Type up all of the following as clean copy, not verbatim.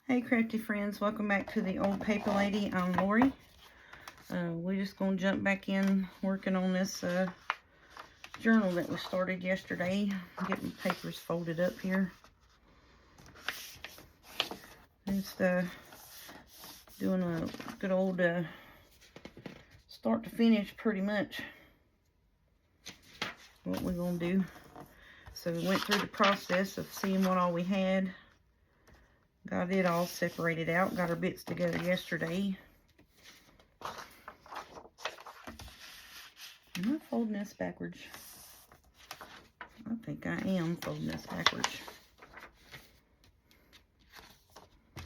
Hey crafty friends, welcome back to the Old Paper Lady. I'm Lori. We're just going to jump back in working on this journal that we started yesterday. Get my papers folded up here. Just doing a good old start to finish pretty much what we're going to do. So we went through the process of seeing what all we had. Got it all separated out. Got our bits together yesterday. Am I folding this backwards? I think I am folding this backwards. So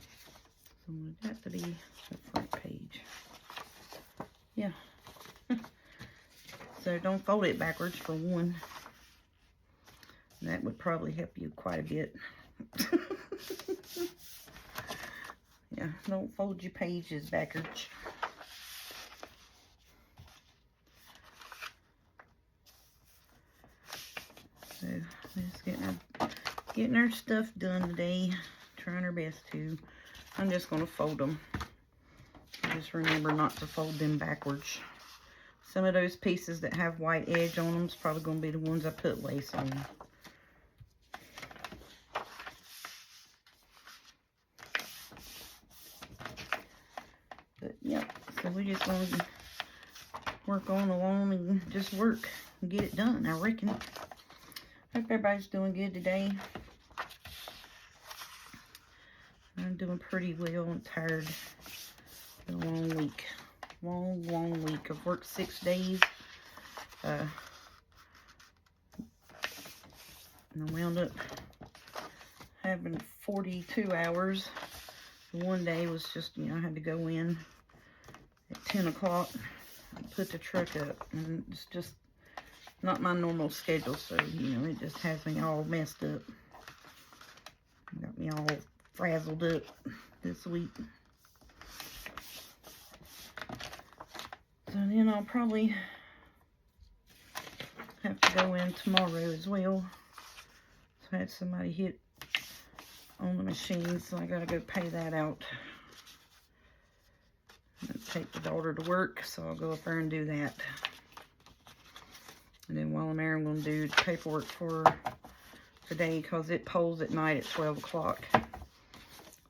I want that to be the front page. Yeah. So don't fold it backwards for one. That would probably help you quite a bit. Yeah, don't fold your pages backwards. So we're just getting our stuff done today. Trying our best to. I'm just going to fold them. Just remember not to fold them backwards. Some of those pieces that have white edge on them is probably going to be the ones I put lace on. But yeah, so we just going to work on along and just work and get it done, I reckon. Hope everybody's doing good today. I'm doing pretty well. I'm tired. Been a long week. Long week. I've worked 6 days. And I wound up having 42 hours. One day was just, I had to go in at 10 o'clock and put the truck up. And it's just not my normal schedule, so, it just has me all messed up. Got me all frazzled up this week. So then I'll probably have to go in tomorrow as well. So I had somebody hit on the machine, so I gotta go pay that out. Take the daughter to work, so I'll go up there and do that. And then while I'm there, I'm going to do the paperwork for today because it polls at night at 12 o'clock.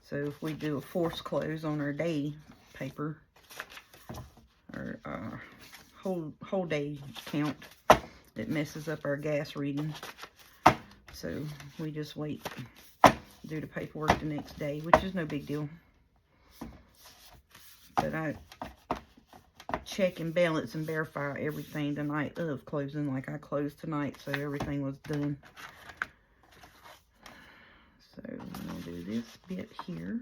So if we do a forced close on our day paper, or whole day count, it messes up our gas reading. So we just wait, do the paperwork the next day, which is no big deal. But I check and balance and verify everything the night of closing, like I closed tonight, so everything was done. So I'm going to do this bit here.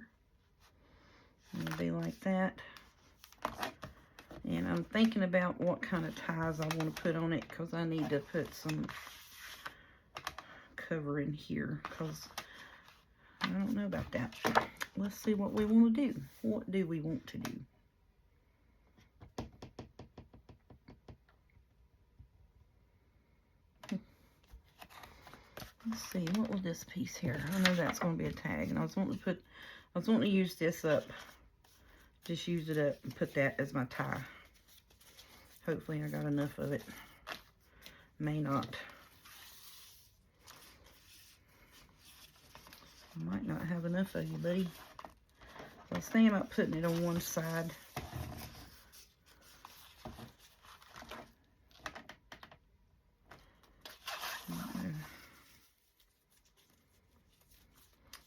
It'll be like that. And I'm thinking about what kind of ties I want to put on it, because I need to put some cover in here, because I don't know about that. Let's see what we want to do. What do we want to do? Let's see, what was this piece here? I know that's going to be a tag, and I was wanting to use this up. Just use it up and put that as my tie. Hopefully I got enough of it. May not. I might not have enough of you, buddy. I was thinking about putting it on one side.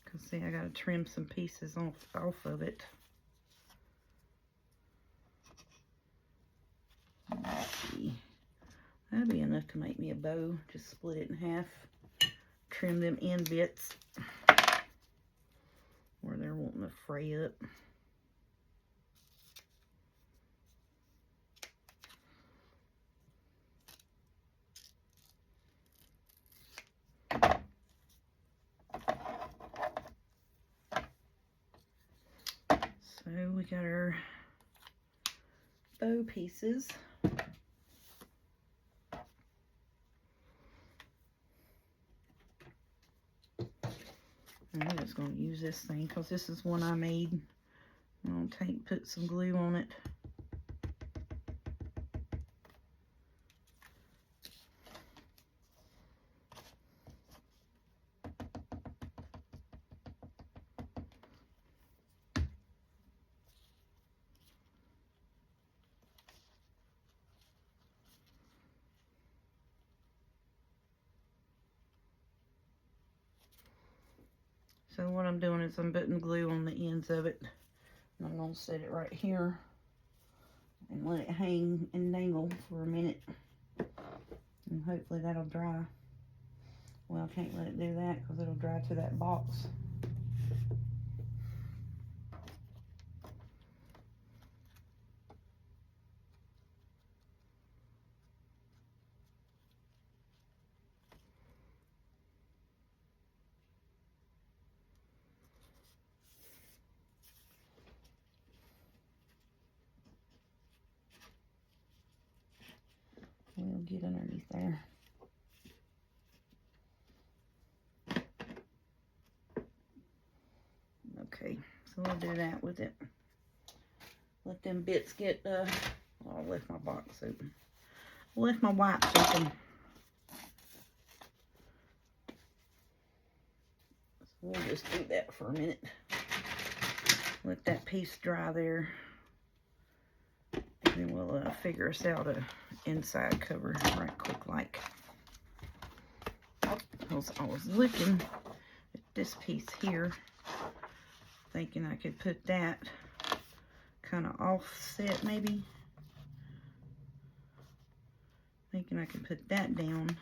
Because see, I got to trim some pieces off of it. Let's see. That'd be enough to make me a bow. Just split it in half. Trim them end bits where they're wanting to fray up. So we got our bow pieces. I'm just going to use this thing because this is one I made. I'm gonna put some glue on it. So what I'm doing is I'm putting glue on the ends of it. And I'm going to set it right here and let it hang and dangle for a minute. And hopefully that'll dry. Well, I can't let it do that because it'll dry to that box. We'll get underneath there. Okay, so we'll do that with it. Let them bits get, oh, I left my box open. I left my wipes open. So we'll just do that for a minute. Let that piece dry there. And then we'll figure us out a inside cover right quick like. I was looking at this piece here, thinking I could put that kind of offset maybe. Thinking I could put that down.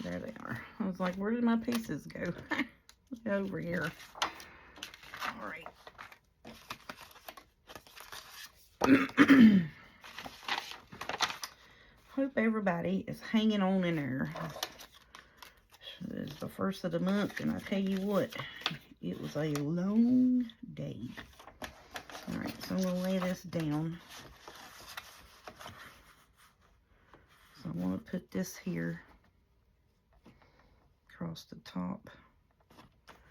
There they are. I was like, where did my pieces go? Over here. All right. Hope everybody is hanging on in there. It's the first of the month, and I tell you what, it was a long day. All right, so I'm gonna lay this down. So I want to put this here across the top.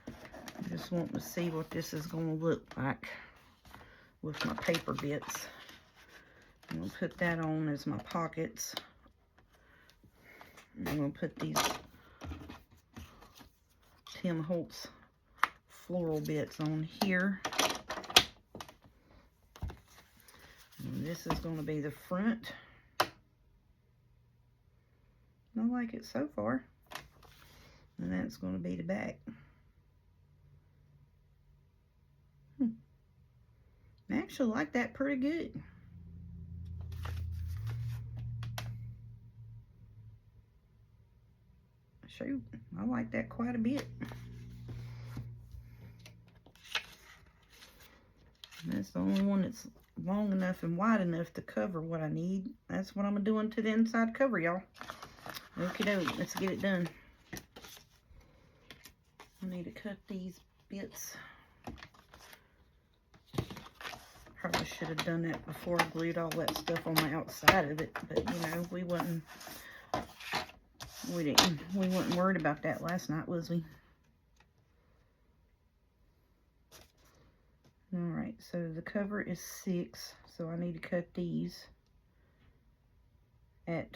I just want to see what this is going to look like with my paper bits. I'm going to put that on as my pockets. I'm going to put these Tim Holtz floral bits on here. And this is going to be the front. I like it so far. And that's going to be the back. I actually like that pretty good. Shoot, I like that quite a bit. And that's the only one that's long enough and wide enough to cover what I need. That's what I'm doing to the inside cover, y'all. Okie doke, let's get it done. I need to cut these bits. Probably should have done that before I glued all that stuff on the outside of it, but you know, we weren't worried about that last night, was we? All right, so the cover is 6, so I need to cut these at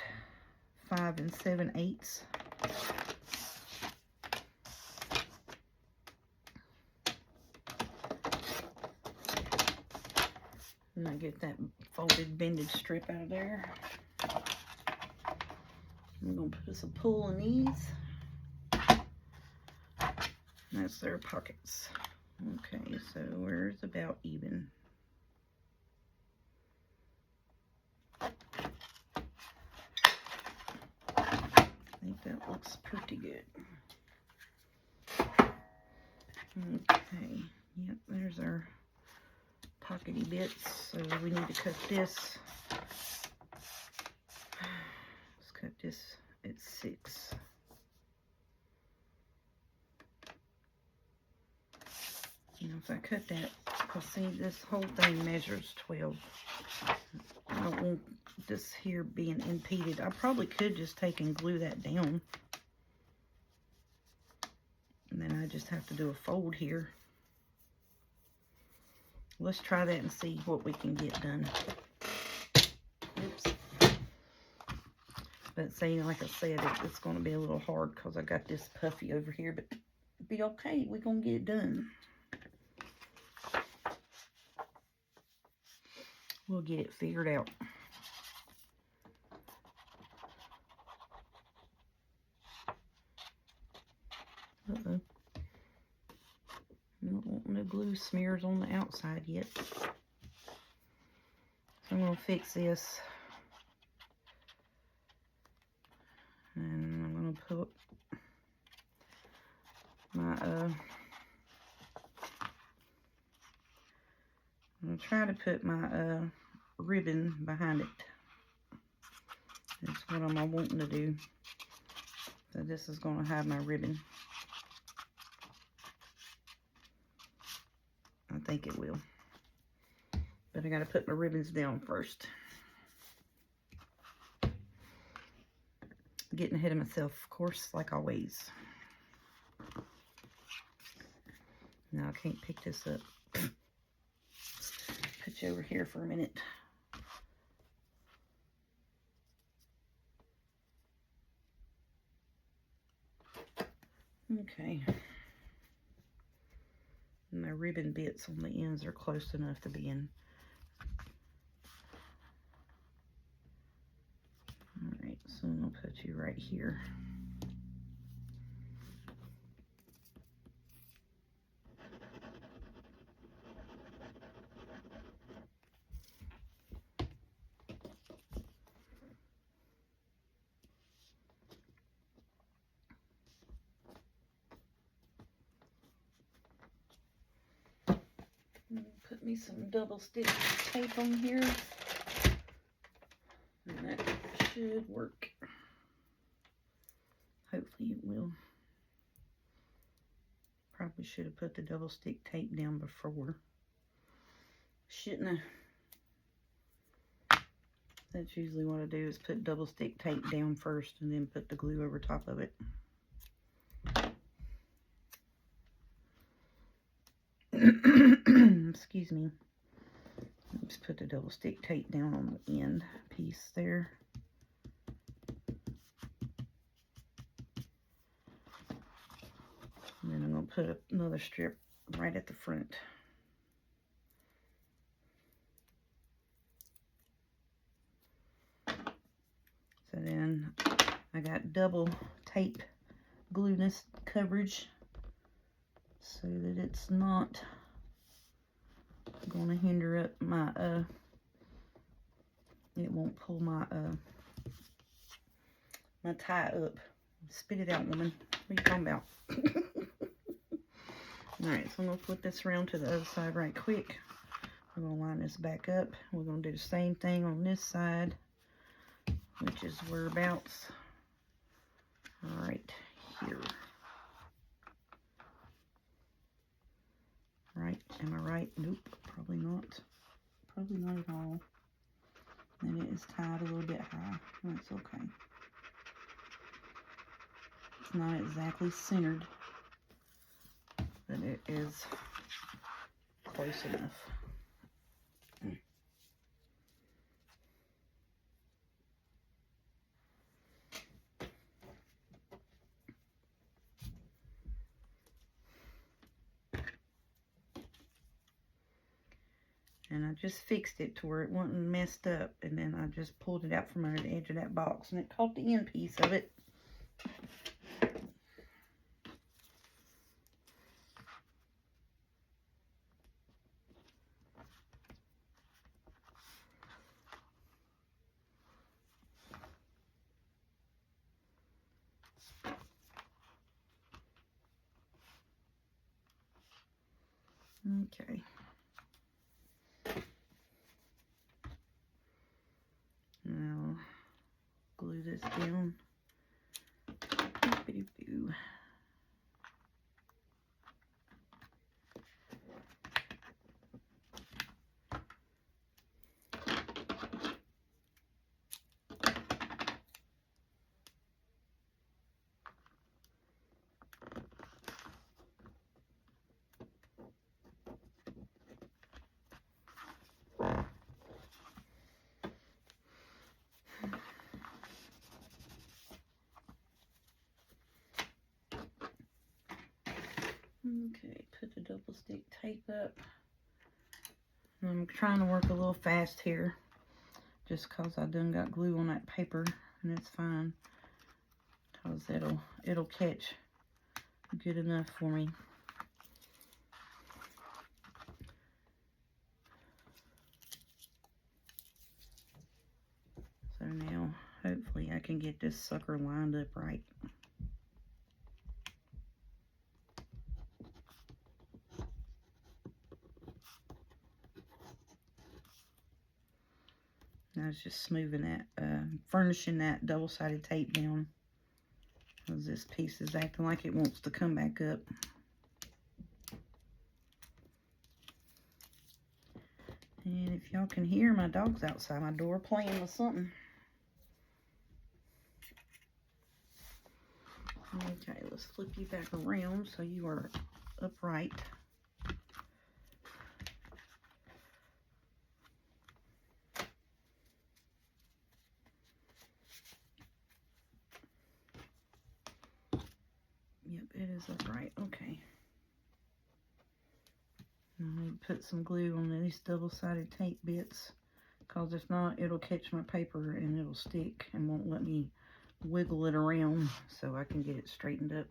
5 7/8. And I get that folded bended strip out of there. I'm going to put some pull in these. That's their pockets. Okay, so where's about even? I think that looks pretty good. Okay, yep, there's our pockety bits. So we need to cut this. Let's cut this at 6. You know, if I cut that Because see, this whole thing measures 12. I don't want this here being impeded. I probably could just take and glue that down. And then I just have to do a fold here. Let's try that and see what we can get done. Oops. But see, like I said, it's going to be a little hard because I got this puffy over here. But it'll be okay. We're going to get it done. We'll get it figured out. Uh-oh. I don't want no glue smears on the outside yet. So I'm going to fix this. And I'm going to put my, I'm going to try to put my ribbon behind it. That's what I'm wanting to do. So this is going to have my ribbon. I think it will. But I got to put my ribbons down first. Getting ahead of myself, of course, like always. Now I can't pick this up. Put you over here for a minute. Okay. My ribbon bits on the ends are close enough to be in. Alright, so I'm going to put you right here. Put me some double stick tape on here. And that should work. Hopefully it will. Probably should have put the double stick tape down before. Shouldn't I? That's usually what I do, is put double stick tape down first and then put the glue over top of it. Excuse me. Just put the double stick tape down on the end piece there. And then I'm going to put another strip right at the front. So then I got double tape glueness coverage so that it's not going to hinder up my, it won't pull my, my tie up. Spit it out, woman. What are you talking about? Alright, so I'm going to flip this around to the other side right quick. We're going to line this back up. We're going to do the same thing on this side, which is whereabouts right here. Right, am I right? Nope, probably not. Probably not at all. And it is tied a little bit high. That's okay. It's not exactly centered, but it is close enough. And I just fixed it to where it wasn't messed up, and then I just pulled it out from under the edge of that box, and it caught the end piece of it. Okay. Now, glue this down. Boop-a-doo-boo. Okay, put the double stick tape up. I'm trying to work a little fast here, just cause I done got glue on that paper, and it's fine, cause it'll catch good enough for me. So now, hopefully I can get this sucker lined up right. I was just smoothing that, furnishing that double-sided tape down, because this piece is acting like it wants to come back up. And if y'all can hear, my dog's outside my door playing with something. Okay, let's flip you back around so you are upright. Yep, it is upright. Okay. I'm going to put some glue on these double-sided tape bits, because if not, it'll catch my paper and it'll stick and won't let me wiggle it around so I can get it straightened up.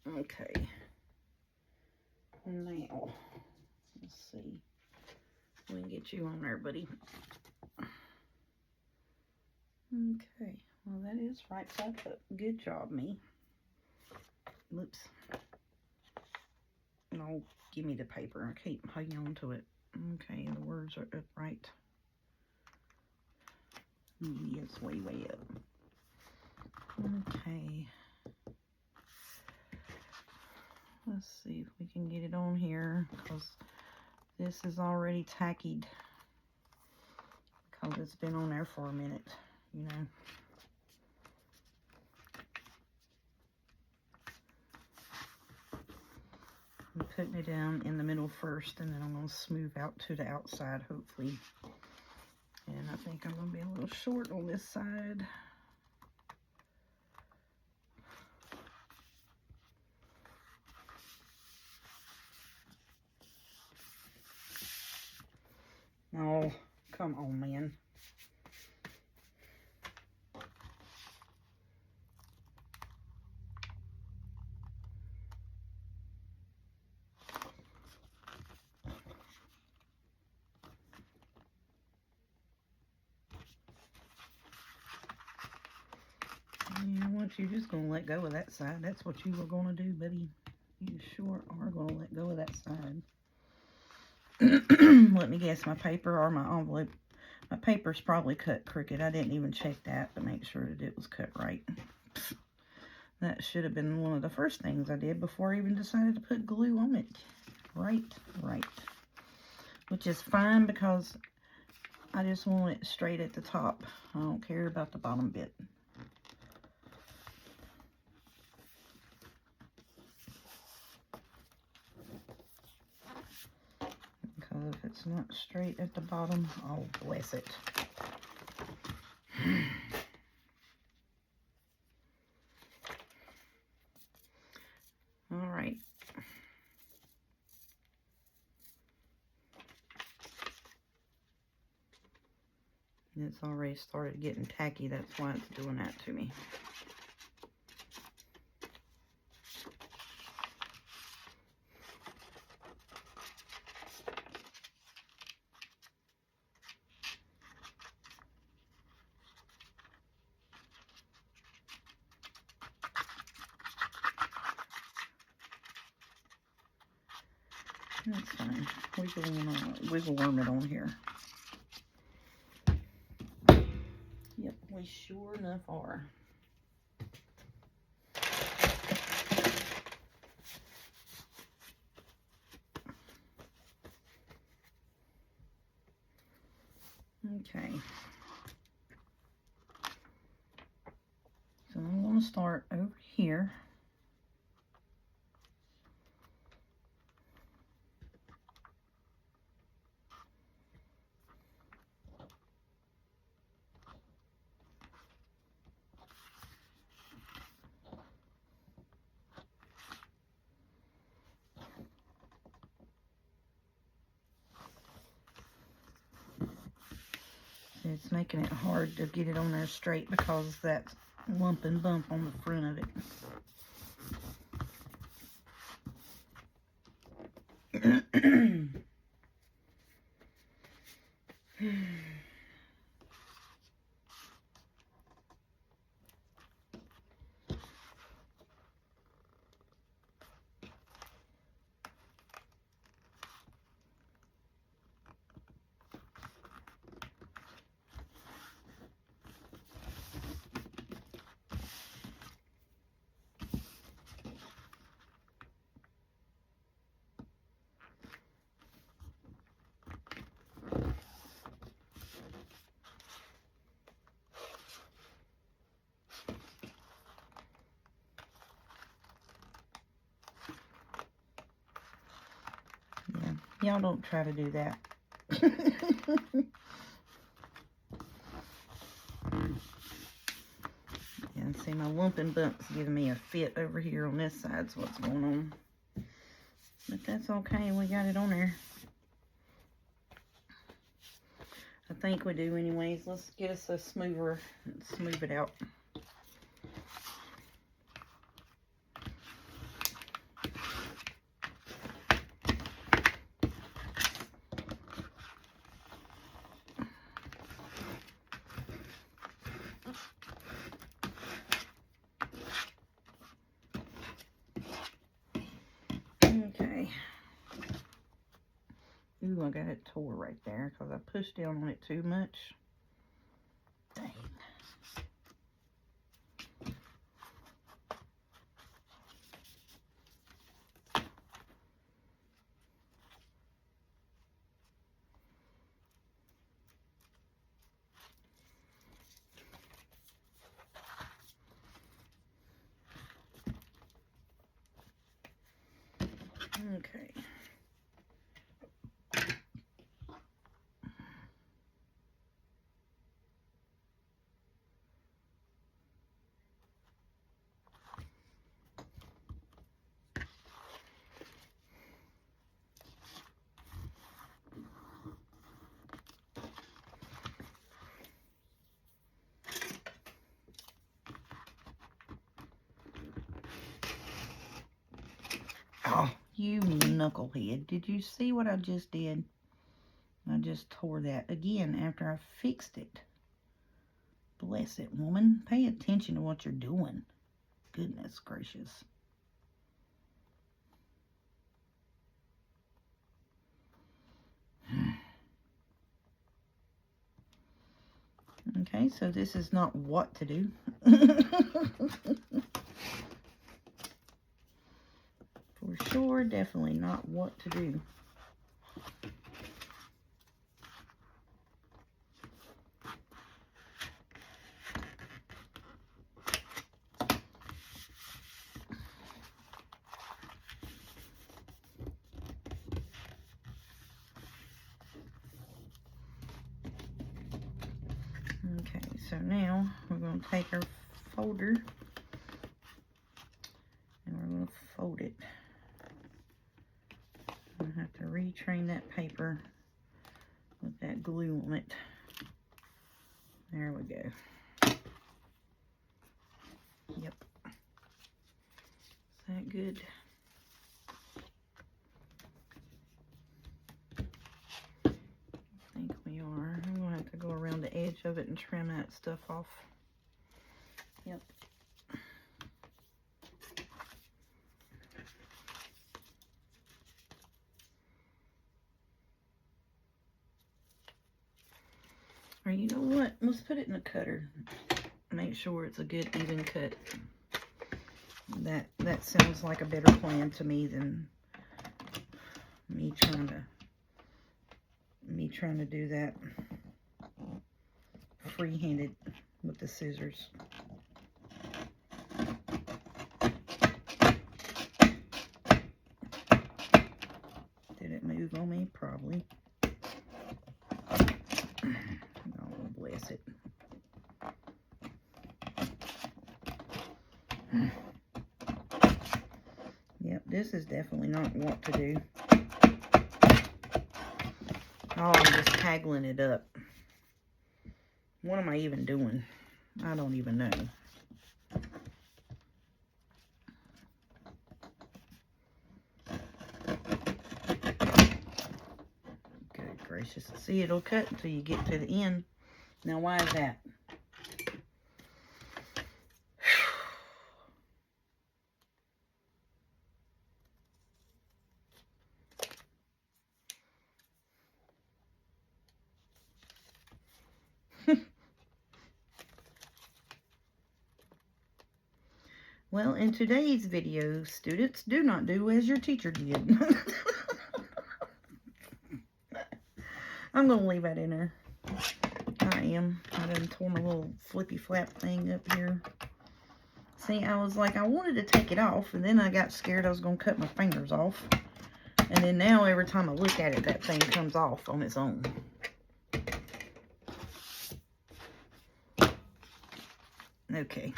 Okay. Now, let's see. We can get you on there, buddy. Okay. Well, that is right side up. Good job, me. Whoops. No, give me the paper. I keep hanging on to it. Okay, the words are upright. Yes, way up. Okay. Let's see if we can get it on here, because this is already tackied, because it's been on there for a minute, you know. I'm putting it down in the middle first, and then I'm going to smooth out to the outside, hopefully. And I think I'm going to be a little short on this side. Oh, come on, man. You know what? You're just going to let go of that side. That's what you were going to do, buddy. You sure are going to let go of that side. Let me guess, my paper or my envelope. My paper's probably cut crooked. I didn't even check that to make sure that it was cut right. That should have been one of the first things I did before I even decided to put glue on it. Right. Which is fine, because I just want it straight at the top. I don't care about the bottom bit. Because if it's not straight at the bottom, oh, bless it. All right. It's already started getting tacky. That's why it's doing that to me. That's fine. Wiggle worm it on here. Yep, we sure enough are. Okay. So I'm going to start over here. It's making it hard to get it on there straight because of that lump and bump on the front of it. Y'all don't try to do that. And see, my lump and bump's giving me a fit over here on this side's what's going on. But that's okay, we got it on there. I think we do anyways. Let's get us a smoother and smooth it out. Okay. Ooh, I got it tore right there because I pushed down on it too much. Dang. Okay. Oh, you knucklehead. Did you see what I just did? I just tore that again after I fixed it. Bless it, woman. Pay attention to what you're doing. Goodness gracious. Okay, so this is not what to do. For sure, definitely not what to do. Okay, so now we're going to take our folder and we're going to fold it. I'm going to have to retrain that paper with that glue on it. There we go. Yep. Is that good? I think we are. I'm going to have to go around the edge of it and trim that stuff off. Yep. Or you know what? Let's put it in a cutter. Make sure it's a good even cut. That sounds like a better plan to me than me trying to do that free-handed with the scissors. Did it move on me? Probably. Oh, bless it. Yep, this is definitely not what to do. Oh, I'm just haggling it up. What am I even doing? I don't even know. Good gracious. See, it'll cut until you get to the end. Now, why is that? Well, in today's video, students, do not do as your teacher did. I'm going to leave that in there. I am. I done tore my little flippy flap thing up here. See, I was like, I wanted to take it off, and then I got scared I was going to cut my fingers off. And then now, every time I look at it, that thing comes off on its own. Okay.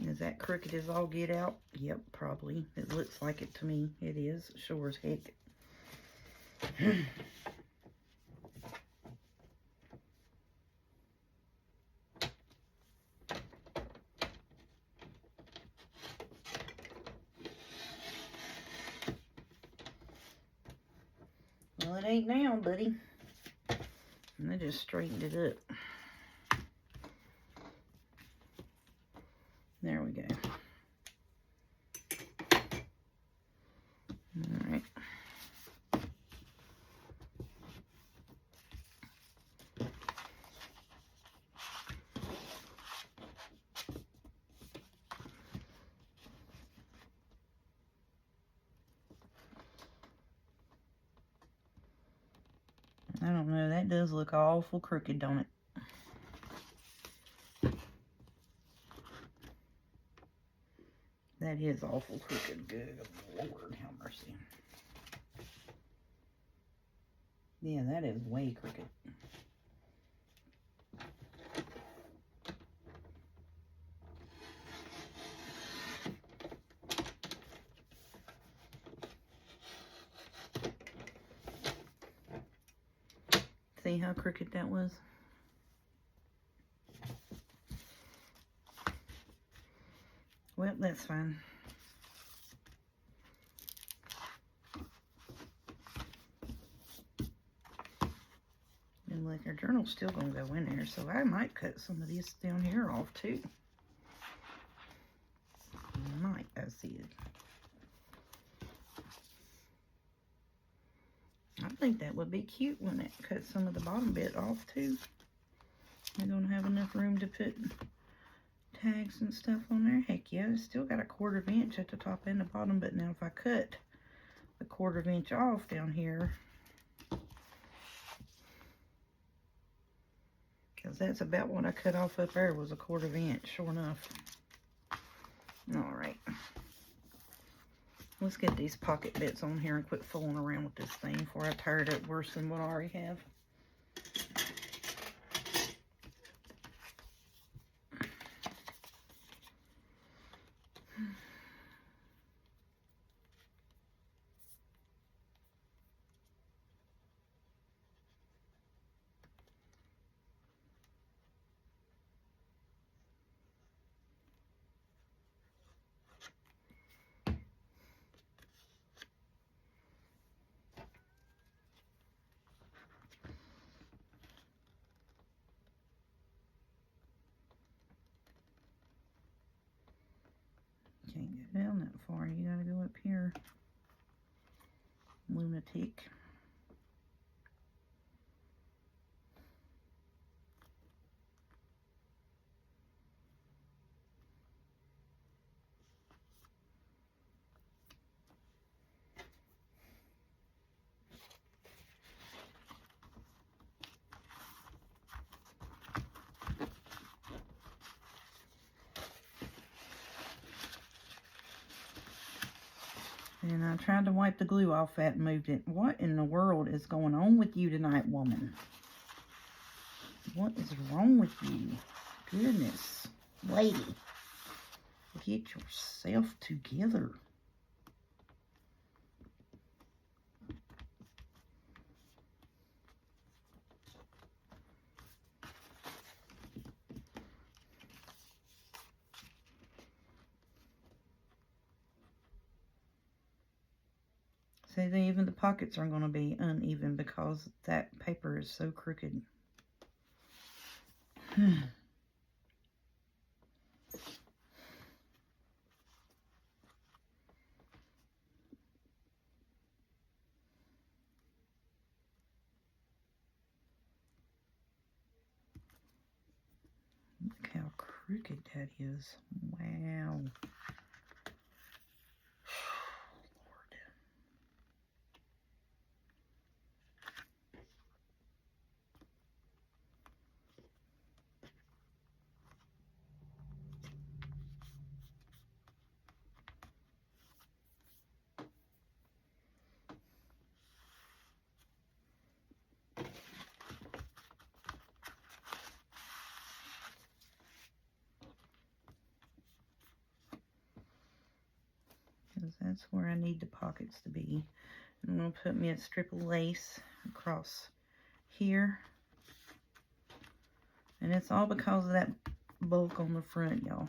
Is that crooked as all get out? Yep, probably. It looks like it to me. It is. Sure as heck. Well, it ain't now, buddy. And I just straightened it up. There we go. All right. I don't know. That does look awful crooked, don't it? That is awful crooked. Good Lord, have mercy. Yeah, that is way crooked. See how crooked that was? Well, that's fine. And like our journal's still gonna go in there, so I might cut some of this down here off too. Might, I see it. I think that would be cute when it cut some of the bottom bit off too. I don't have enough room to put tags and stuff on there. Heck yeah, it's still got a 1/4 inch at the top and the bottom, but now if I cut the 1/4 inch off down here, because that's about what I cut off up there, was a 1/4 inch, sure enough. All right. Let's get these pocket bits on here and quit fooling around with this thing before I tear it up worse than what I already have. Can't go down that far. You gotta go up here. Lunatic. And I tried to wipe the glue off that and moved it. What in the world is going on with you tonight, woman? What is wrong with you? Goodness, lady. Get yourself together. See, even the pockets are going to be uneven because that paper is so crooked. Look how crooked that is. Wow. Because that's where I need the pockets to be. I'm going to put me a strip of lace across here. And it's all because of that bulk on the front, y'all.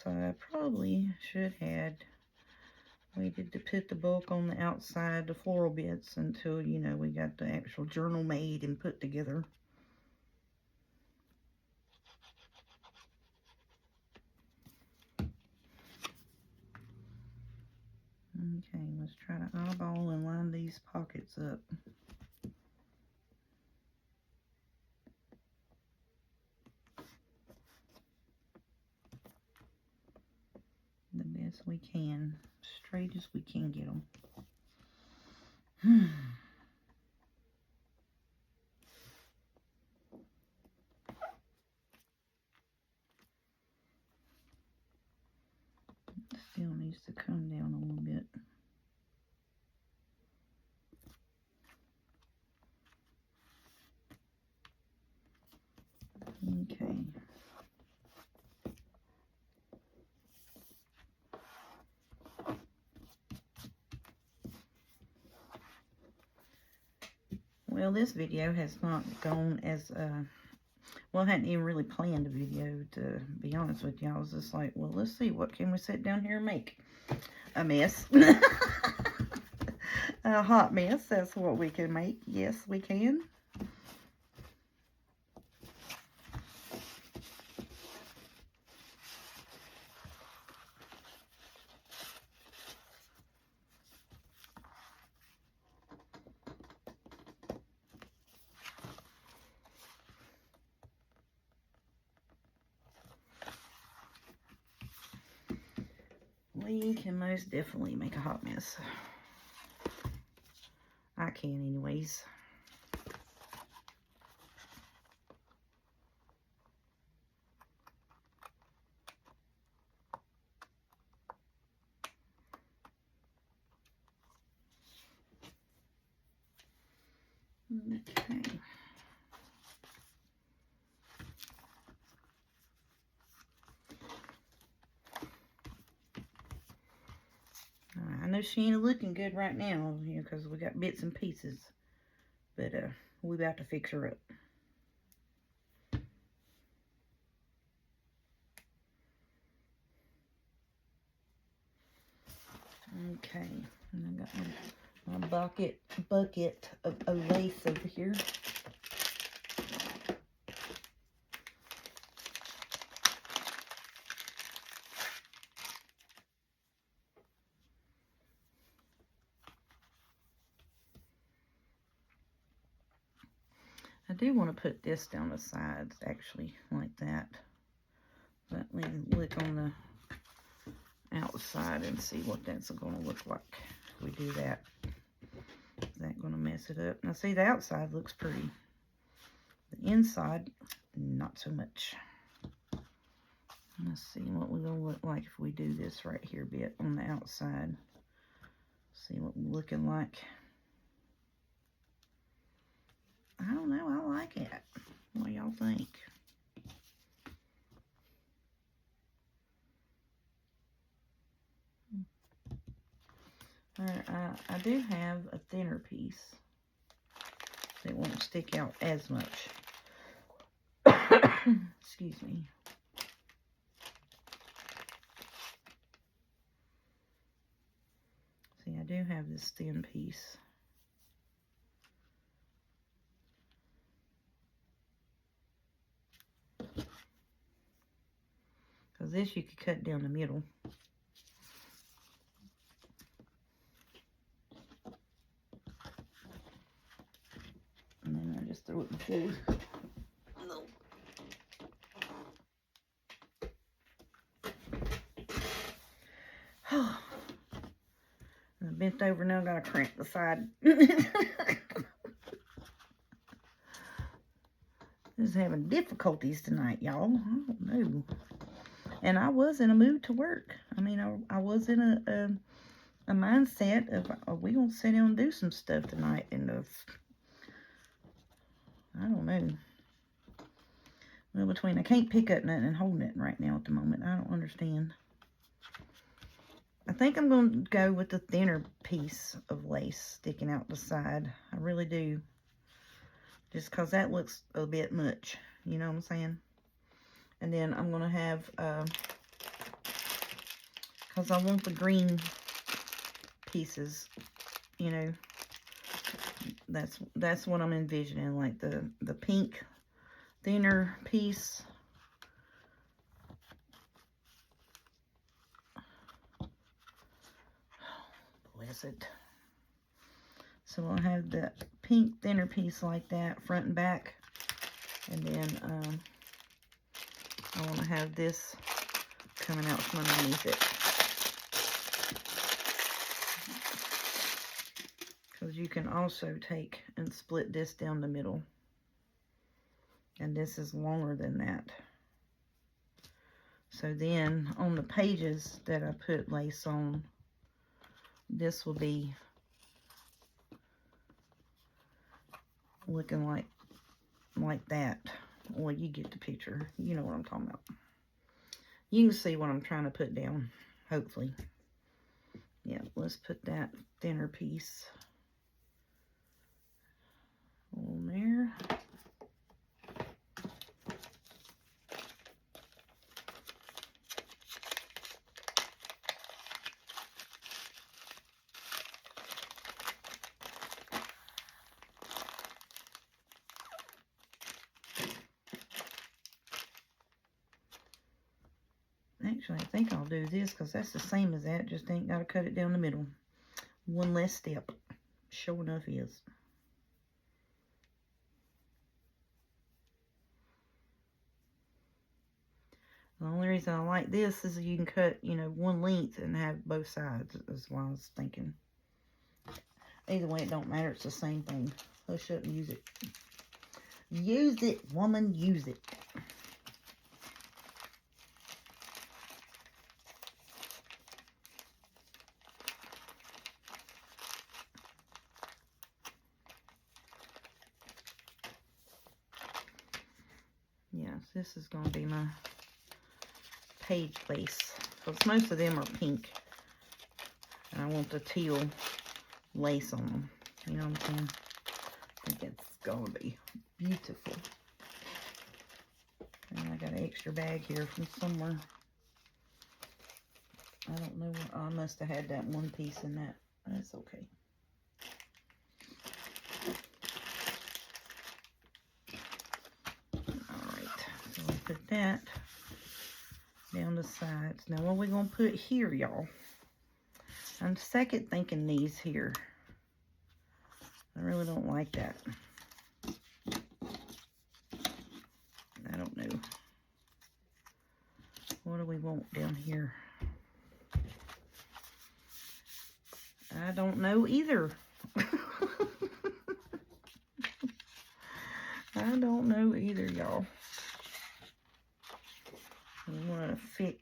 So I probably should have waited to put the bulk on the outside, the floral bits, until, you know, we got the actual journal made and put together. Okay, let's try to eyeball and line these pockets up. The best we can, straight as we can get them. Still needs to come down a little bit. Okay. Well, this video has not gone as, well, I hadn't even really planned a video, to be honest with you. I was just like, well, let's see, what can we sit down here and make? A mess. A hot mess, that's what we can make. Yes, we can. We can most definitely make a hot mess. I can anyways. Okay. I know she ain't looking good right now, you know, because we got bits and pieces. But we about to fix her up. Okay, and I got my bucket of lace over here. I do want to put this down the sides, actually, like that. Let me look on the outside and see what that's going to look like if we do that. Is that going to mess it up? Now, see, the outside looks pretty. The inside, not so much. Let's see what we're going to look like if we do this right here bit on the outside. See what we're looking like. I don't know. I like it. What do y'all think? I do have a thinner piece that won't stick out as much. Excuse me. See, I do have this thin piece. Because this you could cut down the middle. And then I just throw it in the floor. No. I bent over now, gotta cramp the side. Just having difficulties tonight, y'all. I don't know. And I was in a mood to work. I mean, I was in a mindset of we gonna sit down and do some stuff tonight, and I don't know. Well, between I can't pick up nothing and hold nothing right now at the moment. I don't understand. I think I'm going to go with the thinner piece of lace sticking out the side. I really do. Just because that looks a bit much. You know what I'm saying? And then I'm going to have, because I want the green pieces, you know. That's what I'm envisioning. Like the pink thinner piece. Bless it. So I'll have the pink thinner piece like that, front and back. And then I want to have this coming out from underneath it. Because you can also take and split this down the middle. And this is longer than that. So then on the pages that I put lace on, this will be looking like that. Well, you get the picture. You know what I'm talking about. You can see what I'm trying to put down, hopefully. Yeah, let's put that thinner piece on there. Actually, I think I'll do this because that's the same as that. Just ain't got to cut it down the middle. One less step. Sure enough is. The only reason I like this is you can cut, you know, one length and have both sides. That's what I was thinking. Either way, it don't matter. It's the same thing. Hush up and use it. Use it, woman. Use it. Yes, this is going to be my page lace. Because most of them are pink. And I want the teal lace on them. You know what I'm saying? I think it's going to be beautiful. And I got an extra bag here from somewhere. I don't know. I must have had that one piece in that. That's okay. Put that down the sides. Now, what are we going to put here, y'all? I'm second thinking these here. I really don't like that. I don't know. What do we want down here? I don't know either. I don't know either, y'all. We want to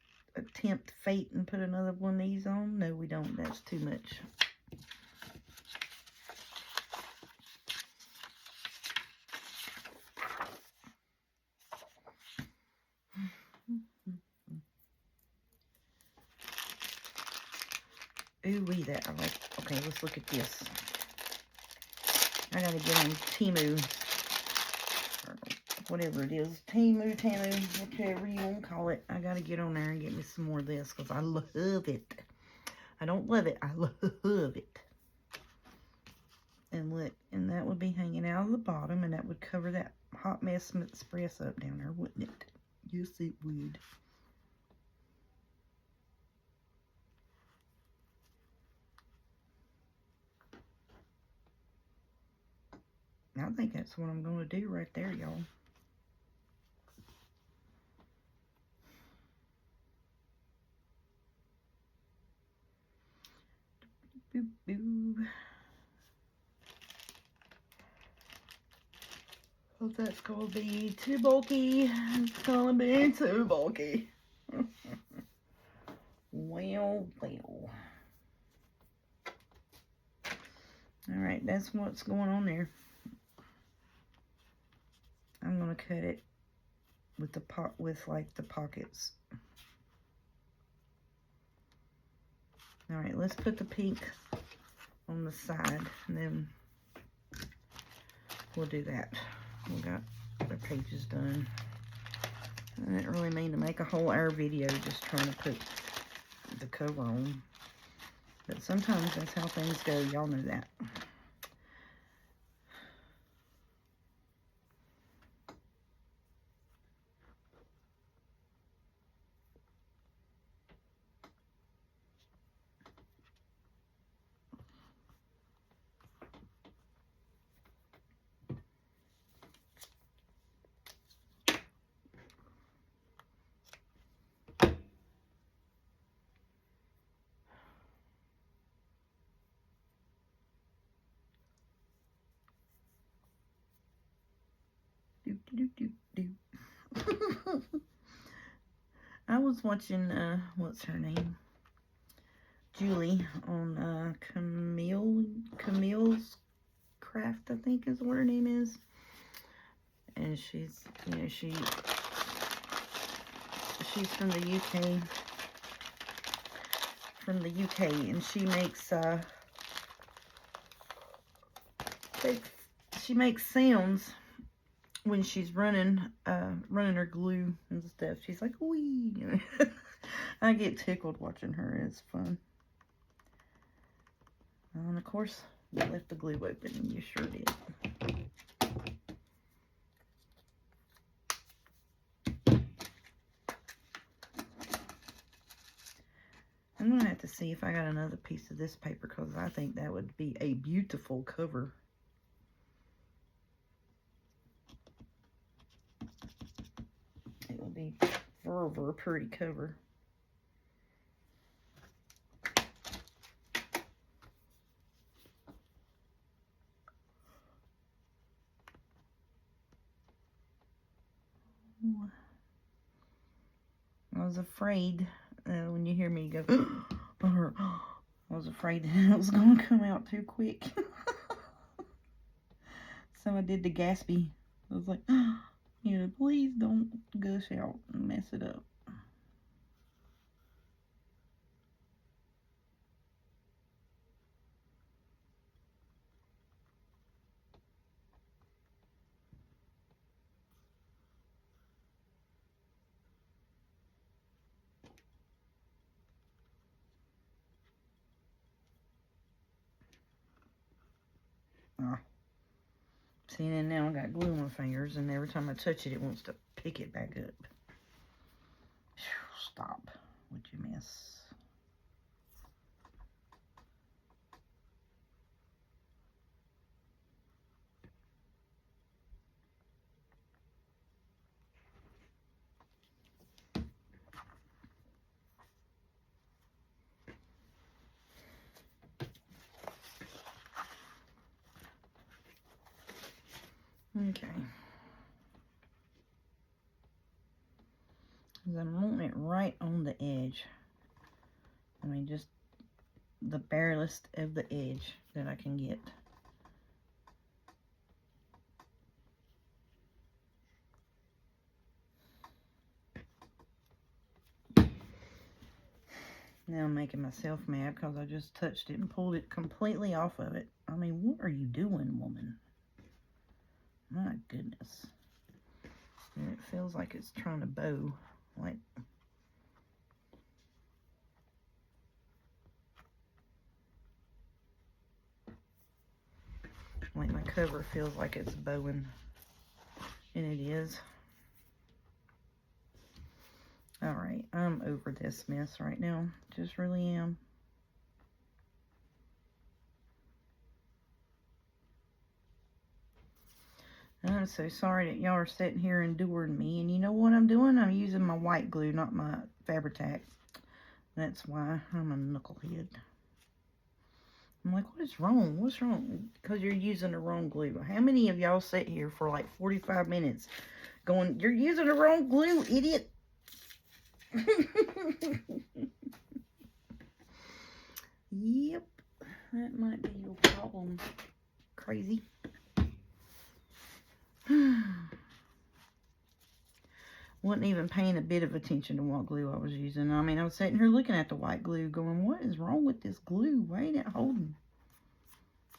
tempt fate and put another one of these on? No, we don't. That's too much. Ooh-wee, that I like. Okay, let's look at this. I gotta get on Temu. whatever it is, Timu, Tamu, whichever you want to call it. I got to get on there and get me some more of this because I love it. I don't love it, I love it. And look, and that would be hanging out of the bottom, and that would cover that Hot Mess Express up down there, wouldn't it? Yes, it would. I think that's what I'm going to do right there, y'all. Boop, boop. Oh, that's going to be too bulky. It's going to be too bulky. Well, well. Alright, that's what's going on there. I'm going to cut it with the like the pockets. Alright, let's put the pink on the side, and then we'll do that. We got the pages done. I didn't really mean to make a whole hour video just trying to put the cover on. But sometimes that's how things go. Y'all know that. I was watching, what's her name? Julie on Camille's Craft, I think is what her name is. And she's, you know, she's from the UK. And she makes, she makes sounds when she's running her glue and stuff. She's like, wee. I get tickled watching her. It's fun. And of course, you left the glue open, and you sure did. I'm going to have to see if I got another piece of this paper, because I think that would be a beautiful cover. It would be very pretty cover. I was afraid when you hear me go, I was afraid that it was going to come out too quick. So I did the gaspy. I was like, you know, please don't gush out and mess it up. See, and now I got glue on my fingers, and every time I touch it, it wants to pick it back up. Stop, would you miss? Okay. I'm wanting it right on the edge. I mean, just the barest of the edge that I can get. Now I'm making myself mad because I just touched it and pulled it completely off of it. I mean, what are you doing, woman? My goodness. And it feels like it's trying to bow, like my cover feels like it's bowing, and it is. All right, I'm over this mess right now. Just really am. I'm so sorry that y'all are sitting here enduring me. And you know what I'm doing? I'm using my white glue, not my Fabri-Tac. That's why I'm a knucklehead. I'm like, what is wrong? What's wrong? Because you're using the wrong glue. How many of y'all sit here for like 45 minutes going, you're using the wrong glue, idiot? Yep, that might be your problem, crazy. Wasn't even paying a bit of attention to what glue I was using. I mean, I was sitting here looking at the white glue going, what is wrong with this glue? Why ain't it holding?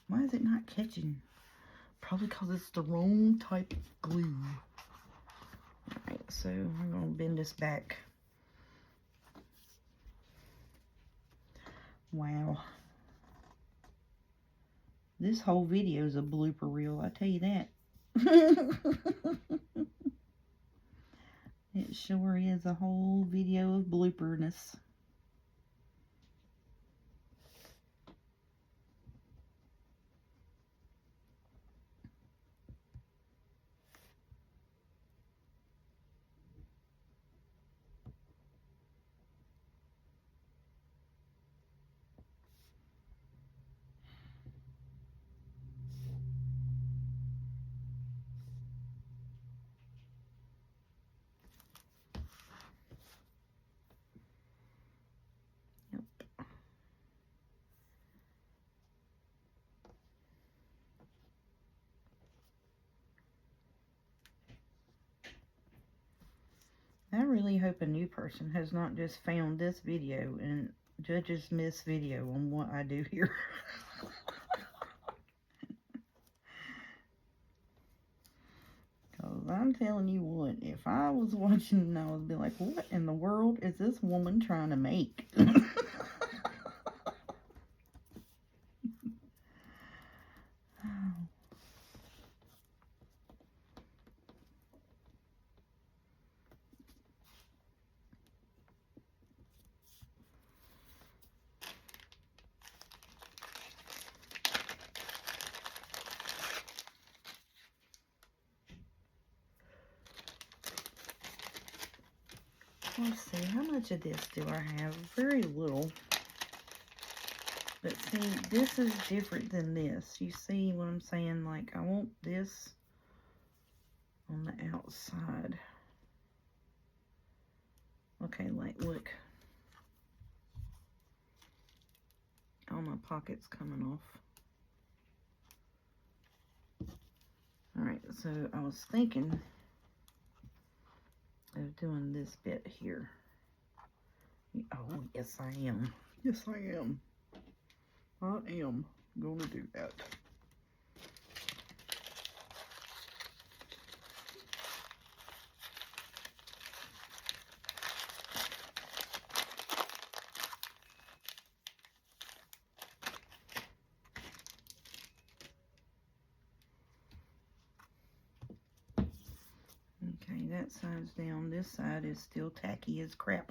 Why is it not catching? Probably because it's the wrong type of glue. Alright, so I'm going to bend this back. Wow. This whole video is a blooper reel, I tell you that. It sure is a whole video of blooperness. I really hope a new person has not just found this video and judges miss video on what I do here. Because I'm telling you what, if I was watching, I would be like, what in the world is this woman trying to make? Let's see, how much of this do I have? Very little. But see, this is different than this. You see what I'm saying? Like, I want this on the outside. Okay, like, look. All my pockets coming off. Alright, so I was thinking of doing this bit here. Oh, yes I am. Yes I am. I am going to do that. Okay, that side's down. This side is still tacky as crap.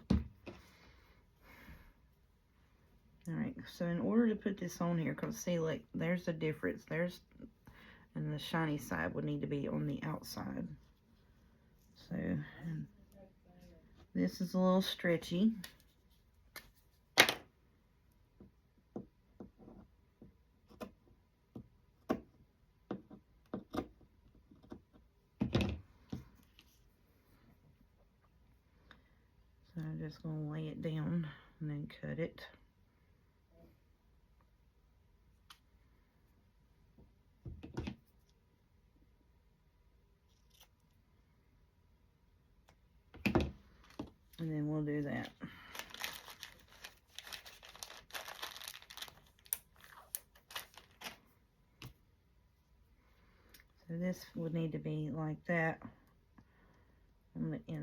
Alright, so in order to put this on here, because see, like, there's the difference. And the shiny side would need to be on the outside. So, this is a little stretchy. So I'm just going to lay it down and then cut it. And then we'll do that. So this would need to be like that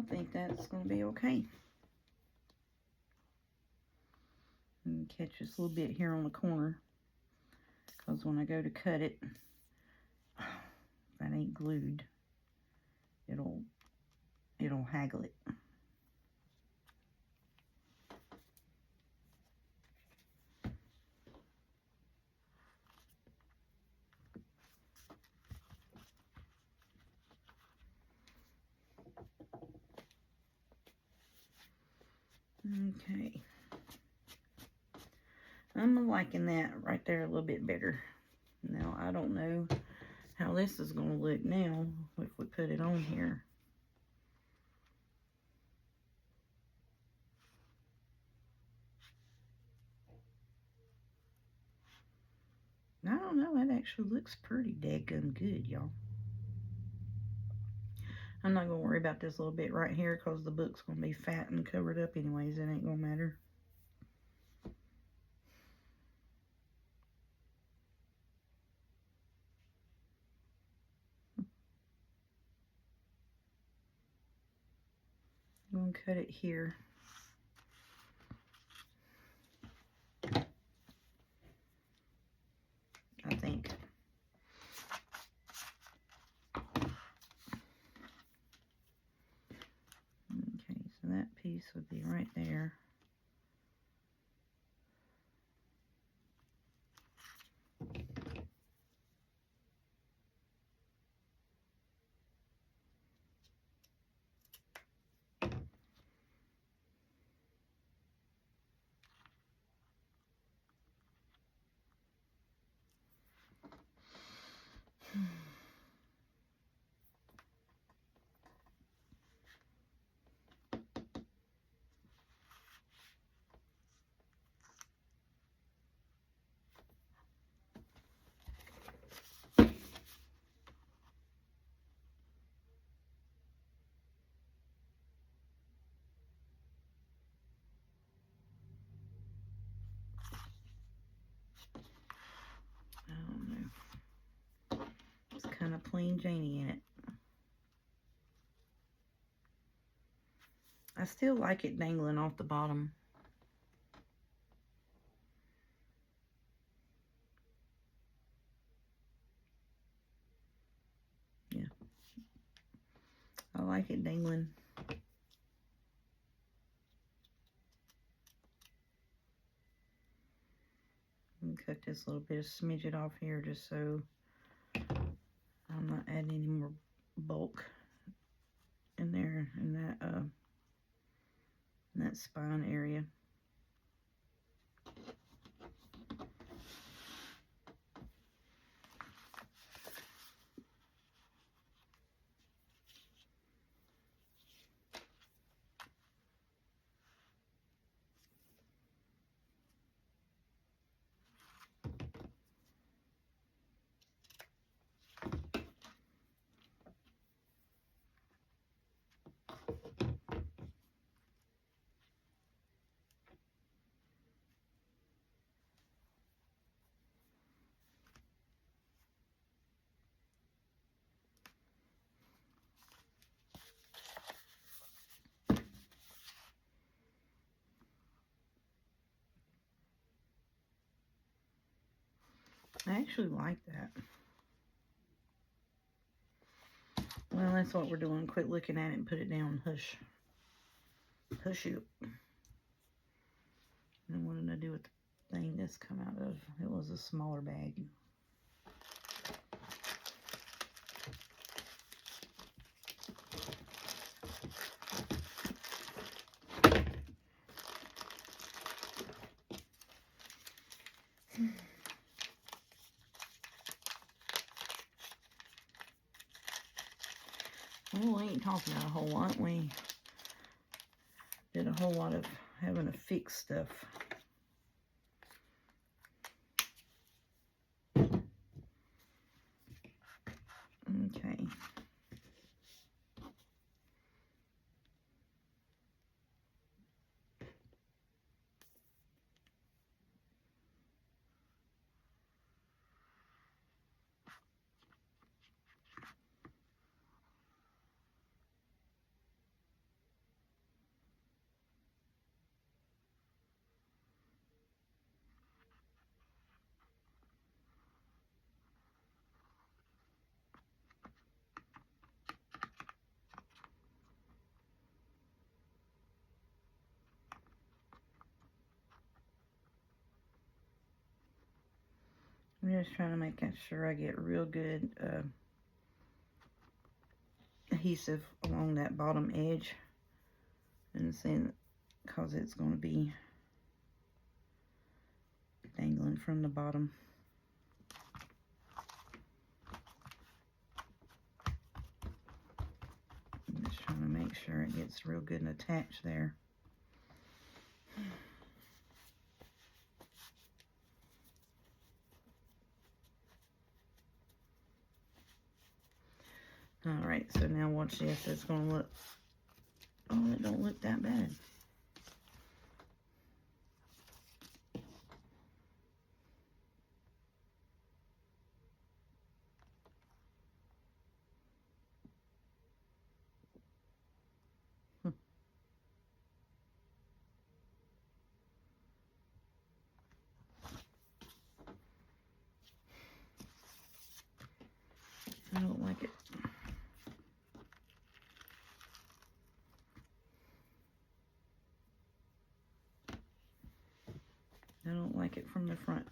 I think that's going to be okay. And catch this little bit here on the corner, because when I go to cut it, that ain't glued, it'll haggle it. Okay. I'm liking that right there a little bit better. Now, I don't know how this is going to look now if we put it on here. I don't know, it actually looks pretty daggum good, y'all. I'm not going to worry about this little bit right here because the book's going to be fat and covered up anyways. It ain't going to matter. I'm going to cut it here. I think. Okay, so that piece would be right there. I don't know. It's kind of plain Janie in it. I still like it dangling off the bottom. Yeah. I like it dangling. And cut this little bit of smidget off here just so I'm not adding any more bulk in there in that spine area. I actually like that. Well, that's what we're doing. Quit looking at it and put it down. Hush. Hush you. And what did I do with the thing this come out of? It was a smaller bag. Well, we ain't talking about a whole lot. We did a whole lot of having to fix stuff. Okay. I'm just trying to make sure I get real good adhesive along that bottom edge, and seeing, because it's going to be dangling from the bottom. I'm just trying to make sure it gets real good and attached there. Alright, so now watch this. It's going to look, oh, it don't look that bad. I don't like it. I don't like it from the front.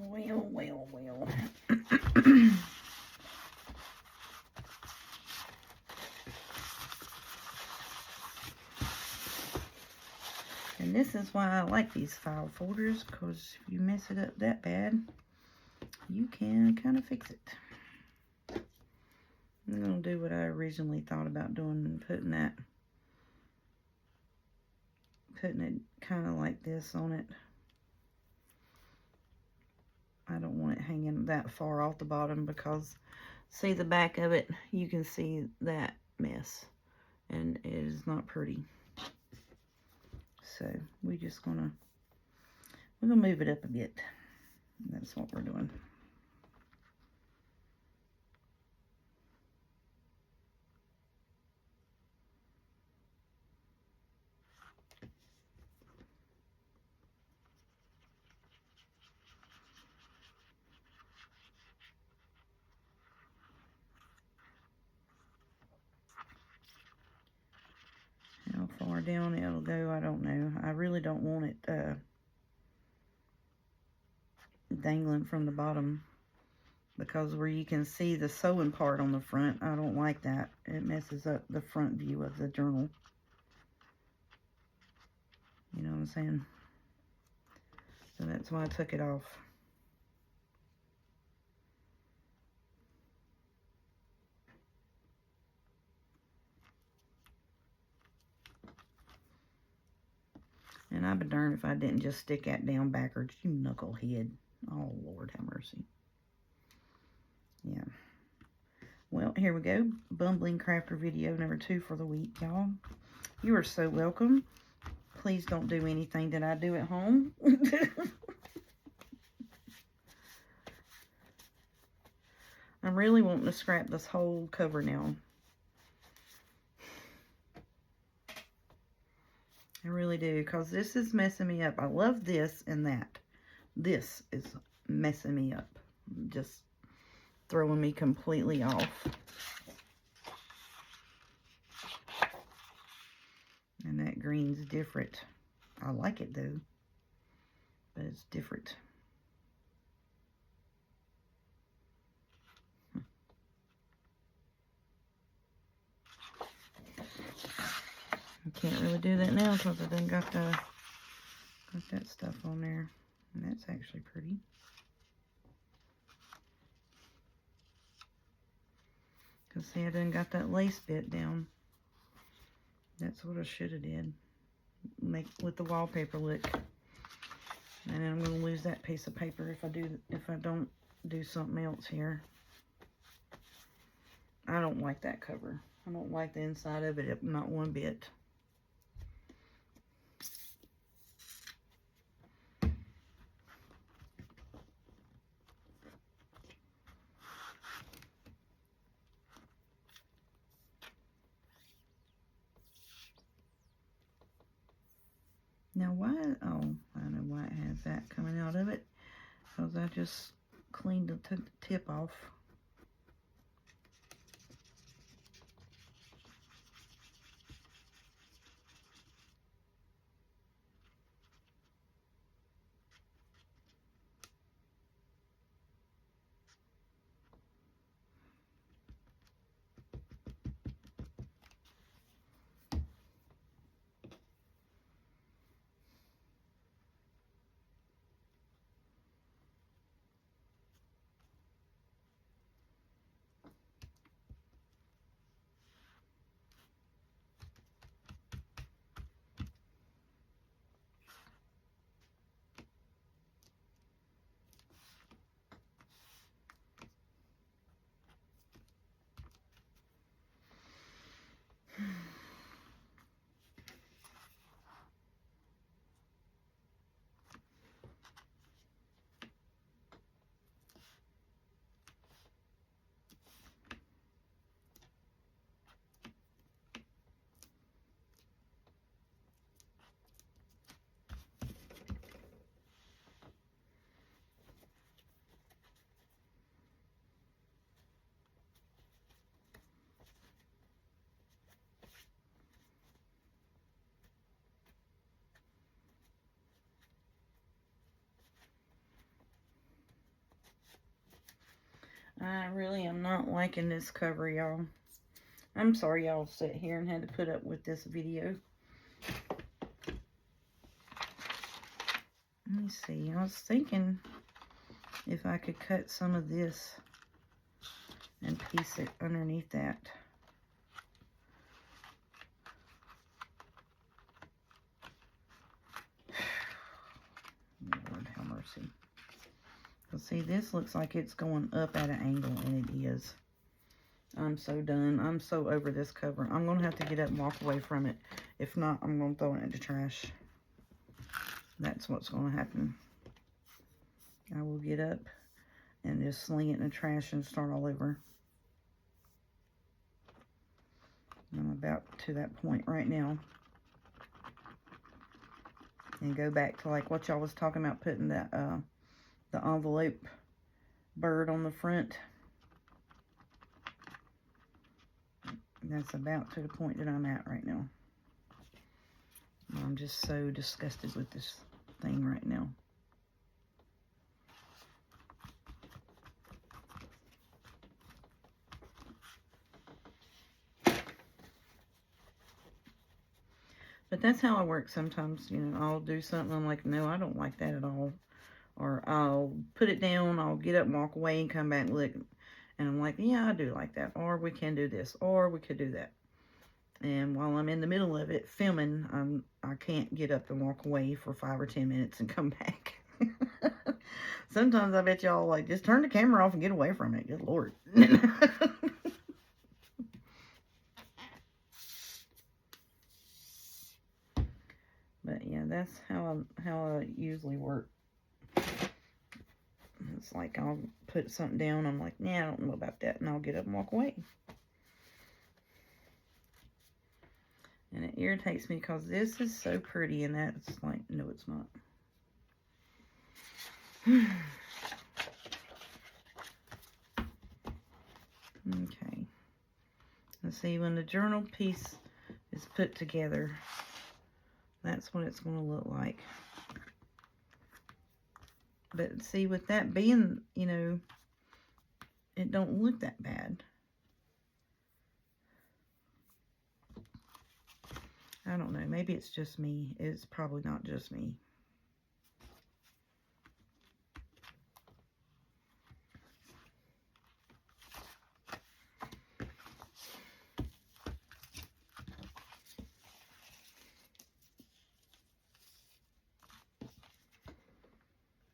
Well. And this is why I like these file folders, because if you mess it up that bad, you can kind of fix it. I'm going to do what I originally thought about doing and putting it kind of like this on it. I don't want it hanging that far off the bottom, because see the back of it, you can see that mess, and it is not pretty. So we're gonna move it up a bit. That's what we're doing. How far down it'll go, I don't know. I really don't want it dangling from the bottom, because where you can see the sewing part on the front, I don't like that. It messes up the front view of the journal. You know what I'm saying? So that's why I took it off. And I'd be darned if I didn't just stick that down backwards, you knucklehead. Oh, Lord have mercy. Yeah. Well, here we go. Bumbling Crafter video number 2 for the week, y'all. You are so welcome. Please don't do anything that I do at home. I'm really wanting to scrap this whole cover now. I really do, because this is messing me up. I love this and that. This is messing me up. Just throwing me completely off. And that green's different. I like it though, but it's different. I can't really do that now because I done got that stuff on there. And that's actually pretty. Because see, I done got that lace bit down. That's what I should have did. Make with the wallpaper look. And then I'm going to lose that piece of paper if I don't do something else here. I don't like that cover. I don't like the inside of it, not one bit. Now why, oh, I know why it has that coming out of it. Because I just cleaned the tip off. I really am not liking this cover, y'all. I'm sorry y'all sit here and had to put up with this video. Let me see. I was thinking if I could cut some of this and piece it underneath that. Lord have mercy. See, this looks like it's going up at an angle, and it is. I'm so done. I'm so over this cover. I'm going to have to get up and walk away from it. If not, I'm going to throw it in the trash. That's what's going to happen. I will get up and just sling it in the trash and start all over. I'm about to that point right now. And go back to like what y'all was talking about, putting that the envelope bird on the front. That's about to the point that I'm at right now. I'm just so disgusted with this thing right now. But that's how I work sometimes. You know, I'll do something, I'm like, no, I don't like that at all. Or I'll put it down, I'll get up and walk away and come back and look. And I'm like, yeah, I do like that. Or we can do this. Or we could do that. And while I'm in the middle of it filming, I can't get up and walk away for 5 or 10 minutes and come back. Sometimes I bet y'all like, just turn the camera off and get away from it. Good Lord. But yeah, that's how I usually work. It's like I'll put something down. I'm like, nah, I don't know about that. And I'll get up and walk away. And it irritates me because this is so pretty. And that's like, no, it's not. Okay. Let's see, when the journal piece is put together, that's what it's going to look like. But see, with that being, you know, it don't look that bad. I don't know. Maybe it's just me. It's probably not just me.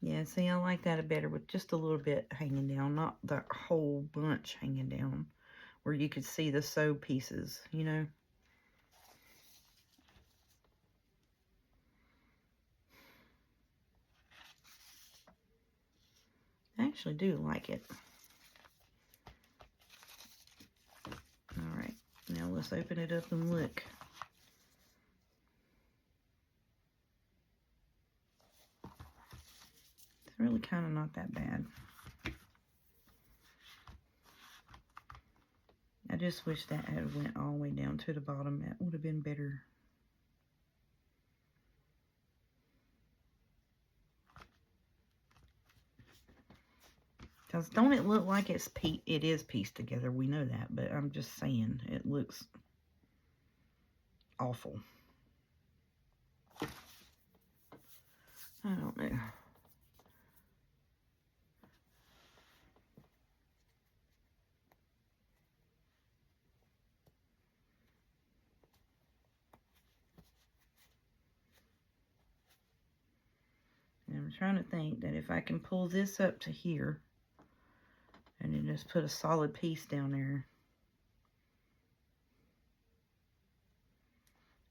Yeah, see, I like that better with just a little bit hanging down, not the whole bunch hanging down, where you could see the sew pieces, you know. I actually do like it. Alright, now let's open it up and look. It's really kind of not that bad. I just wish that had went all the way down to the bottom. That would have been better. Because don't it look like it is pieced together? We know that, but I'm just saying it looks awful. I don't know. And I'm trying to think that if I can pull this up to here and then just put a solid piece down there,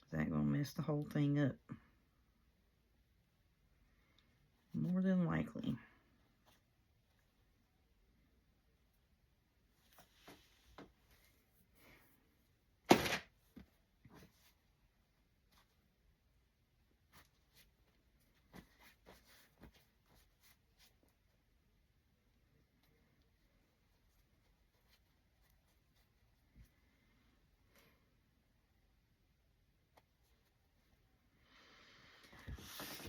is that going to mess the whole thing up? More than likely.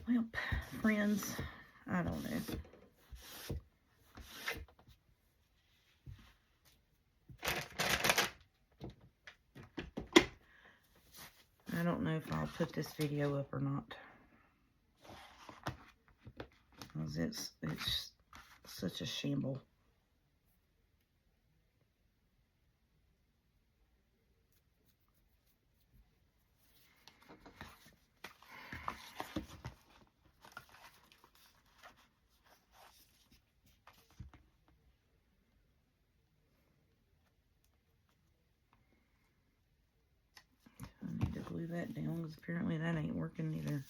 Well, friends, I don't know. I don't know if I'll put this video up or not. Because it's such a shamble. I need to glue that down because apparently that ain't working either.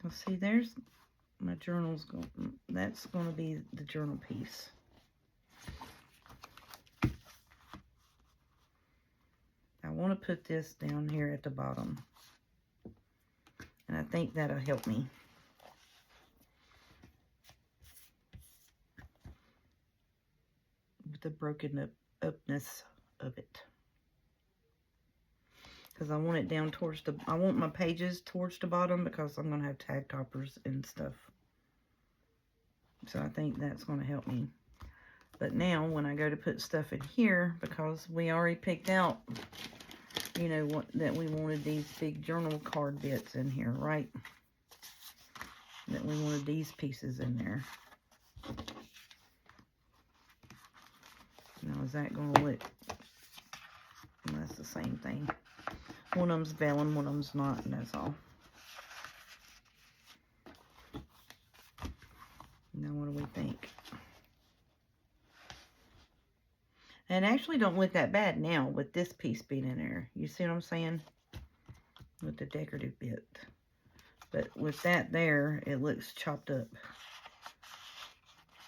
Well, see, there's my journal's going. That's going to be the journal piece. I want to put this down here at the bottom, and I think that'll help me. With the broken upness of it. Because I want it down towards the, I want my pages towards the bottom because I'm going to have tag toppers and stuff. So I think that's going to help me. But now when I go to put stuff in here, because we already picked out, you know, what that we wanted these big journal card bits in here, right? That we wanted these pieces in there. Now, is that going to look... That's the same thing. One of them's vellum, one of them's not, and that's all. Now, what do we think? And actually don't look that bad now with this piece being in there. You see what I'm saying? With the decorative bit. But with that there, it looks chopped up.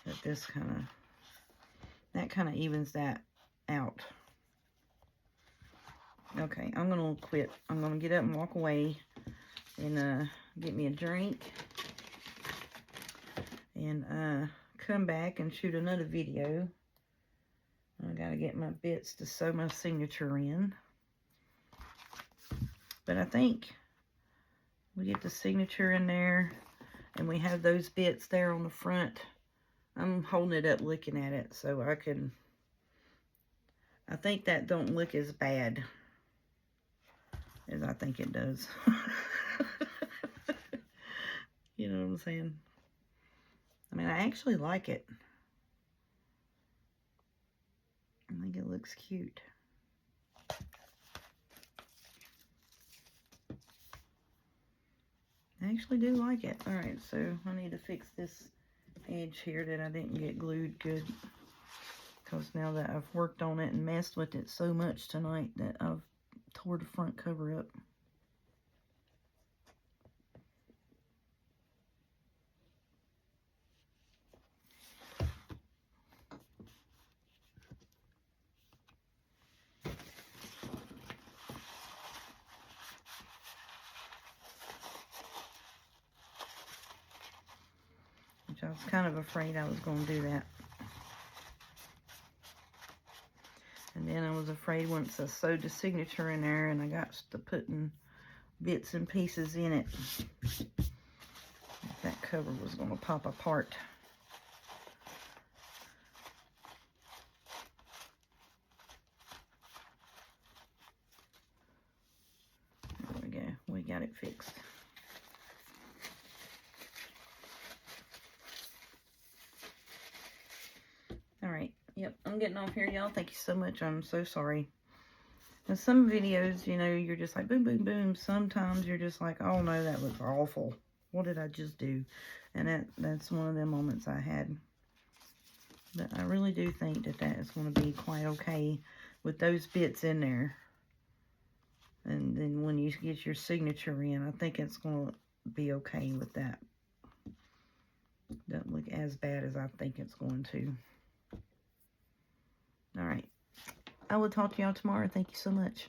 But this that kind of evens that out. Okay, I'm going to quit. I'm going to get up and walk away and get me a drink. And come back and shoot another video. I gotta get my bits to sew my signature in. But I think we get the signature in there and we have those bits there on the front. I'm holding it up looking at it so I think that don't look as bad as I think it does. You know what I'm saying? I mean, I actually like it. I think it looks cute. I actually do like it. Alright, so I need to fix this edge here that I didn't get glued good. Because now that I've worked on it and messed with it so much tonight that I've tore the front cover up. Which I was kind of afraid I was going to do that. And then I was afraid once I sewed the signature in there and I got to putting bits and pieces in it, that cover was going to pop apart. There we go. We got it fixed. Alright. Yep. I'm getting off here, y'all. Thank you so much. I'm so sorry. And some videos, you know, you're just like, boom, boom, boom. Sometimes you're just like, oh, no, that looks awful. What did I just do? And that's one of the moments I had. But I really do think that is going to be quite okay with those bits in there. And then when you get your signature in, I think it's going to be okay with that. Doesn't look as bad as I think it's going to. All right. I will talk to y'all tomorrow. Thank you so much.